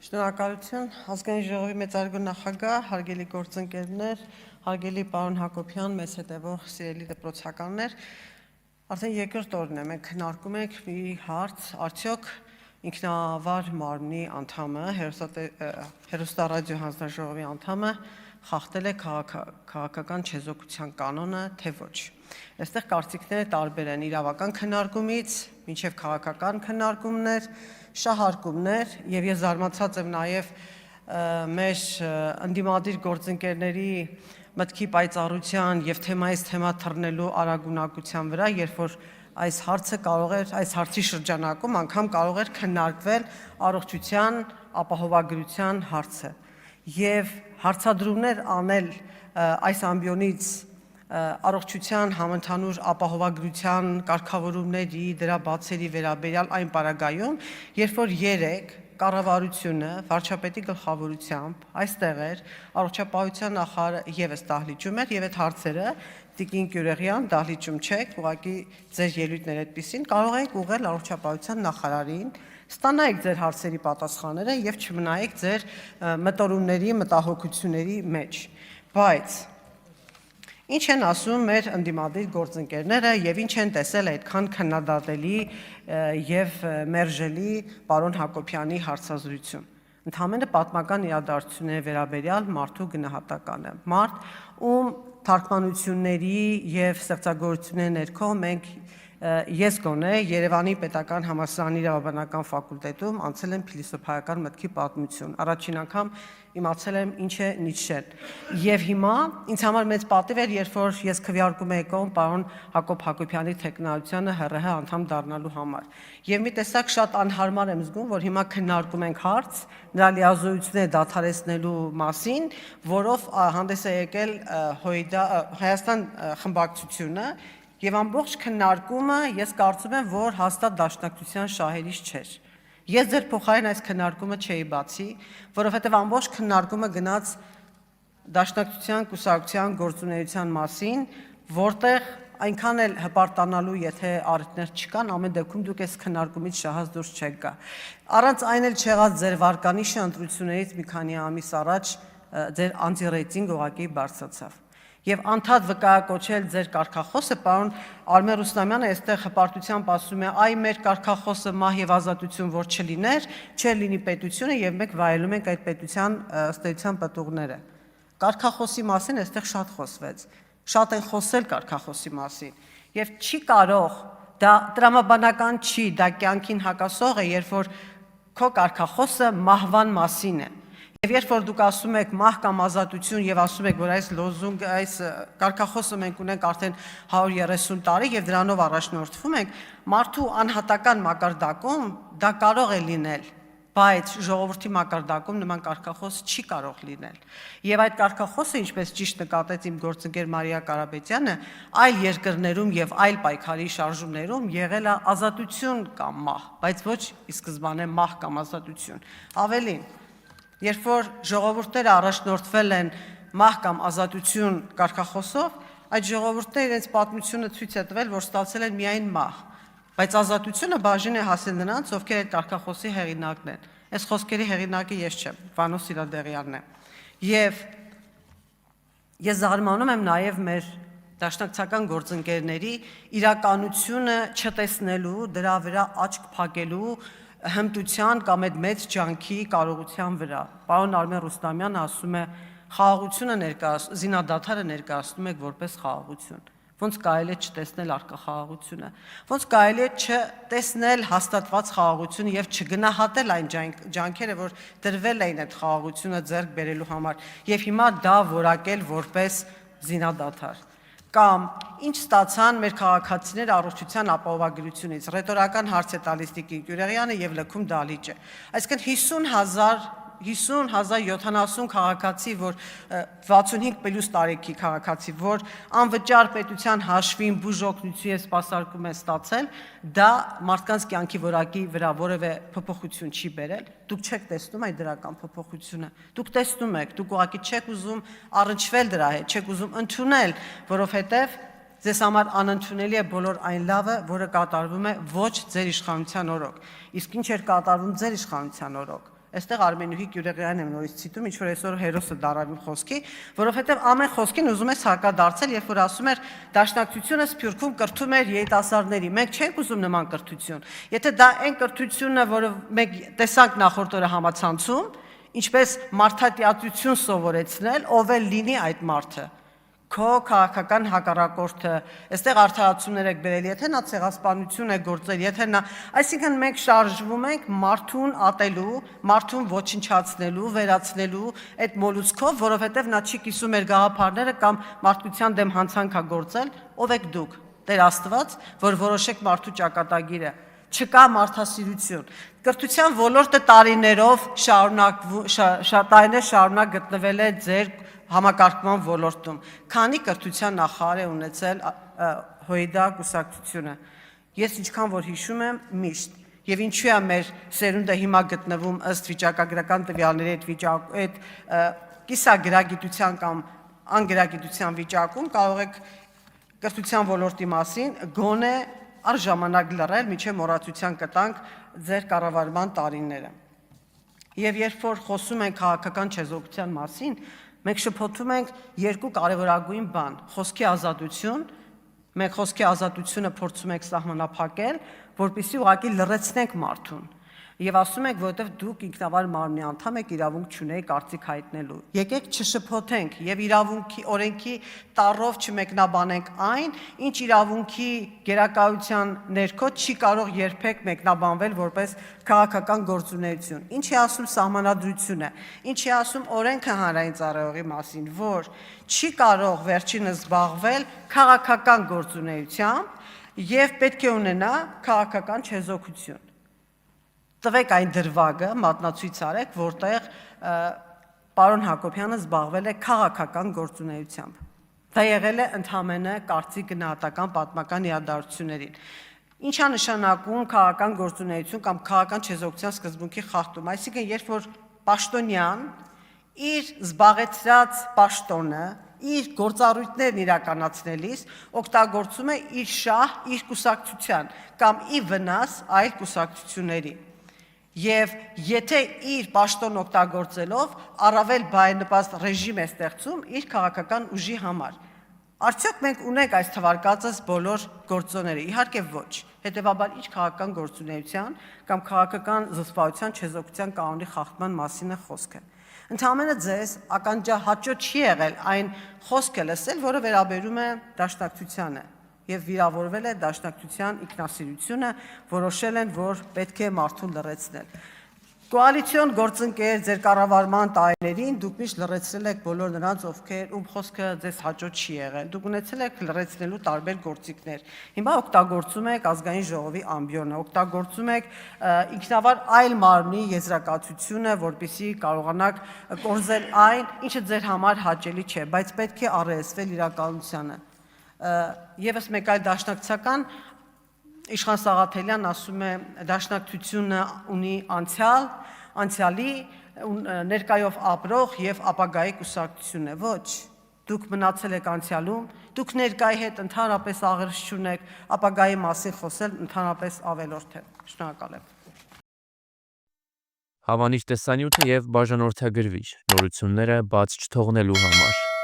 Շնորհակալություն, ազգային ժողովի մեծարգո նախագահ, հարգելի գործընկերներ, հարգելի պարոն Հակոբյան, մեզ հետևող սիրելի դպրոցականներ, արդեն երկրորդ օրն է, մենք քննարկում ենք մի հարց, արդյոք ինքնավար մարմնի անդամը, հեռուստառադիո հանձնաժողովի անդամը խախտել է քաղաքական չեզոքության կանոնը, թե ոչ։ Այստեղ կարծիքները տարբեր են իրավական քննարկումից, մինչև քաղաքական քննարկումներ, շահարկումներ, եւ ես զարմացած եմ նաեւ մեր ընդդիմադիր գործընկերների մտքի պայծառության եւ թեմայից թեմա թռնելու արագունակության վրա, երբ որ այս հարցը այս հարցի շրջանակում անգամ կարող էր քննարկվել առողջության ապահովագրության հարցը եւ հարցադրումներ անել այս ամբիոնից առողջության համընդհանուր ապահովագրության կարգավորումների, դրա բացերի վերաբերյալ այն պարագայում, երբ որ երեկ կառավարությունը վարչապետի գլխավորությամբ այստեղ էր, առողջապահության նախարարը եւս դահլիճում էր եւ այդ հարցերը Տիկին Գյուրեղյան դահլիճում չեք, ուղղակի ձեր ելույթները այդպեսին կարող եք ուղղել առողջապահության նախարարին, ստանայեք ձեր հարցերի պատասխանները եւ չմնայեք ձեր մտորումների, մտահոգությունների մեջ, բայց ինչ են ասում մեր ընդդիմադիր գործընկերները եւ ինչ են տեսել այդքան քննադատելի եւ մերժելի պարոն Հակոբյանի հարցազրույցում։ Ընդհանրապես պատմական իրադարձությունների վերաբերյալ մարդու գնահատականը։ Մարդ, ում թարգմանությունների եւ ստեղծագործությունների ներքո մենք ես գոնե Երևանի Պետական համալսարանի իրավաբանական ֆակուլտետում անցել եմ փիլիսոփայական մտքի պատմություն։ Առաջին անգամ իմացել եմ ինչ է Նիցշեն։ Եվ հիմա ինձ համար մեծ պատիվ էր, երբ որ ես քվեարկում էի կողմ պարոն Հակոբ Հակոբյանի թեկնածությանը ՀՌՀ անդամ դառնալու համար։ Եվ մի տեսակ շատ անհարմար եմ զգում, որ հիմա քննարկում ենք հարց նրա լիազորությունները դադարեցնելու մասին, որով հանդես է եկել Հայաստան խմբակցությունը եւ ամբողջ քննարկումը ես կարծում եմ, որ հաստատ դաշնակցության շահերից չէր։ Ես ձեր փոխարեն այս քննարկումը չէի բացի, որովհետեւ ամբողջ քննարկումը գնաց դաշնակցության կուսակցության գործունեության մասին, որտեղ այնքան էլ հպարտանալու, եթե առիթներ չկան, ամեն դեպքում դուք այս քննարկումից շահած դուրս չեք գա։ Առանց այն էլ չեղած ձեր վարկանիշը ընտրություններից մի քանի ամիս առաջ ձեր անտիրեյտինգ ուղղակի բարձրացավ։ Եվ անդադ վկայակոչել ձեր կարգախոսը, պարոն Արմեն Ռուստամյանը այստեղ հպարտությամբ ասում է, այ մեր կարգախոսը մահ եւ ազատություն որ չլիներ, չէր լինի պետությունը եւ մենք վայելում ենք այդ պետության ըստ էության պատուղները։ Կարգախոսի մասին այստեղ շատ խոսվեց, շատ են խոսել կարգախոսի մասին եւ չի կարող, դա տրամաբանական չի, դա կյանքին հակասող է, երբ որ քո կարգախոսը մահվան մասին է։ Եվ երբ որ դուք ասում եք մահ կամ ազատություն եւ ասում եք, որ այս լոզունգ, այս կարգախոսը մենք ունենք արդեն 130 տարի եւ դրանով առաջնորդվում ենք, մարդու անհատական մակարդակում դա կարող է լինել, բայց ժողովրդի մակարդակում նման կարգախոս չի կարող լինել։ Եվ այդ կարգախոսը, ինչպես ճիշտ նկատեց իմ գործընկեր Մարիա Կարապետյանը, այլ երկրներում եւ այլ պայքարի շարժումներում եղել է ազատություն կամ մահ, բայց ոչ ի սկզբանե մահ կամ ազատություն։ Ավելին, երբ որ ժողովուրդները առաջնորդվել են մահ կամ ազատություն կարգախոսով, այդ ժողովուրդները իրենց պատմությունը ցույց է տվել, որ ստացել են միայն մահ, բայց ազատությունը բաժին է հասել նրանց, ովքեր այդ կարգախոսի հեղինակն են։ Այս խոսքերի հեղինակը ես չեմ, Վանո Սիրադեղյանն է։ Եվ ես զարմանում եմ նաև մեր դաշնակցական գործընկերների իրականությունը չտեսնելու, դրա վրա աչք փակելու հմտության կամ այդ մեծ ջանքի կարողության վրա։ Պարոն Արմեն Ռուստամյանը ասում է, խաղաղությունը զինադադարը ներկայացնում եք որպես խաղաղություն։ Ոնց կարելի է չտեսնել առկա խաղաղությունը, ոնց կարելի է չտեսնել հաստատված խաղաղությունը եւ չգնահատել այն ջանքերը, որ դրվել էին այդ խաղաղությունը ձեռք բերելու համար, եւ հիմա դա որակել որպես զինադադար։ Կամ ինչ ստացան մեր քաղաքացիները առողջության ապահովագրությունից, ռետորական հարց է տալիս Տիկին Գյուրեղյանը եւ լքում դալիճը։ Այսինքն 50,070 քաղաքացի, որ 65 պլյուս տարեկի քաղաքացի, որ անվճար պետության հաշվին բուժօգնություն եւ սպասարկում են ստացել, դա մարդկանց կյանքի որակի վրա որևէ փոփոխություն չի բերել։ Դուք չեք տեսնում այդ դրական փոփոխությունը։ Դուք տեսնում եք, դուք ուղղակի չեք ուզում առնչվել դրա հետ, չեք ուզում ընդունել, որովհետեւ ձեզ համար անընդունելի է բոլոր այն լավը, որը կատարվում է ոչ ձեր իշխանության օրոք։ Իսկ ինչ էր կատարվում ձեր իշխանության օրոք։ Այստեղ Արմենուհի Գյուրեղյանն եմ նորից ցիտում, ինչ որ այսօր հերոսը դարավի խոսքի, որովհետև ամեն խոսքին ուզում է հակադարձել, երբ որ ասում էր դաշնակցությունը Սփյուռքում կրթում էր երիտասարդների։ Մենք չենք ուզում նման կրթություն։ Եթե դա այն կրթությունն է, որը մենք տեսանք նախորդ օրը համացանցում, ինչպես մարդատիացություն սովորեցնել, ով էլ լինի այդ մարդը, քո քաղաքական հակառակորդը, այստեղ արդարացումներ եք բերել, եթե նա ցեղասպանություն է գործել, եթե նա, այսինքն մենք շարժվում ենք մարդուն ատելու, մարդուն ոչնչացնելու, վերացնելու այդ մոլուցքով, որովհետև նա չի կիսում մեր գաղափարները կամ մարդկության դեմ հանցանք է գործել, ով եք դուք, Տեր Աստված, որ որոշեք մարդու ճակատագիրը, չկա մարդասիրություն։ Կրթության ոլորտը տարիներ շարունակ գտնվել է ձեր համակարգման ոլորտում։ Քանի կրթության նախարար է ունեցել ՀՅԴ կուսակցությունը։ Ես ինչքան որ հիշում եմ, միշտ։ Եվ ինչու է մեր սերունդը հիմա գտնվում ըստ վիճակագրական տվյալների այդ կիսագրագիտության կամ անգրագիտության վիճակում, կարող եք կրթության ոլորտի մասին գոնե առժամանակ լռել, մինչև մոռացության կտանք ձեր կառավարման տարիները։ Եվ երբ որ խոսում ենք քաղաքական չեզոքության մասին, մենք շփոթում ենք երկու կարևորագույն բան՝ խոսքի ազատություն, մենք խոսքի ազատությունը փորձում ենք սահմանափակել, որպեսզի ուղղակի լռեցնենք մարդուն։ Եվ ասում եք, որովհետև դուք ինքնավար մարմնի անդամ եք, իրավունք չունեք կարծիք հայտնելու։ Եկեք չշփոթենք եւ իրավունքի օրենքի տառով չմեկնաբանենք այն, ինչ իրավունքի գերակայության ներքո չի կարող երբեք մեկնաբանվել որպես քաղաքական գործունեություն։ Ինչ է ասում սահմանադրությունը, ինչ է ասում օրենքը հանրային ծառայողի մասին, որ չի կարող վերջինս զբաղվել քաղաքական գործունեությամբ եւ պետք է ունենա քաղաքական չեզոքություն։ Տվեք այն դրվագը, մատնացույց արեք, որտեղ պարոն Հակոբյանը զբաղվել է քաղաքական գործունեությամբ։ Դա եղել է ընդհանրապես կարծիք գնահատական պատմական իրադարձություններին։ Ինչ է նշանակում քաղաքական գործունեություն կամ քաղաքական չեզոքության սկզբունքի խախտում, այսինքն երբ որ պաշտոնյան իր զբաղեցրած պաշտոնը, իր գործառույթներն իրականացնելիս օգտագործում է իր շահ, իր կուսակցության կամ ի վնաս այլ կուսակցությունների։ Եվ եթե իր պաշտոն օգտագործելով առավել բարենպաստ ռեժիմ է ստեղծում իր քաղաքական ուժի համար։ Արդյոք մենք ունենք այս թվարկածս բոլոր գործոնները, իհարկե ոչ, հետևաբար ինչ քաղաքական գործունեության կամ քաղաքական զսպվածության չեզոքության կանոնի խախտման մասին է խոսքը։ Ընդհանրապես ձեզ ականջահաճո չի եղել այն խոսքը լսել, որը վերաբերում է դաշնակցությանը եւ վիրավորվել է դաշնակցության ինքնասիրությունը, որոշել են, որ պետք է մարդուն լռեցնել։ Կոալիցիոն գործընկեր ձեր կառավարման տարիներին դուք միշտ լռեցրել եք բոլոր նրանց, ովքեր ում խոսքը ձեզ հաճո չի եղել։ Դուք ունեցել եք լռեցնելու տարբեր գործիքներ։ Հիմա օգտագործում եք ազգային ժողովի ամբիոնը, օգտագործում եք ինքնավար այլ մարմնի եզրակացությունը, որպեսզի կարողանաք կորզել այն, ինչը ձեր համար հաճելի չէ, բայց պետք է առերեսվել իրականությանը։ Եվս մեկ այլ դաշնակցական Իշխան Սաղաթելյան ասում է դաշնակցությունը ունի անցյալի ներկայով ապրող եւ ապագայի կուսակցություն է։ Ոչ, դուք մնացել եք անցյալում, դուք ներկայի հետ ընդհանրապես աղերս չունեք, ապագայի մասին խոսել ընդհանրապես ավելորդ է։ Շնորհակալ եմ։ Հավանիր տեսանյութը եւ բաժանորդագրվիր նորությունները բաց չթողնելու համար։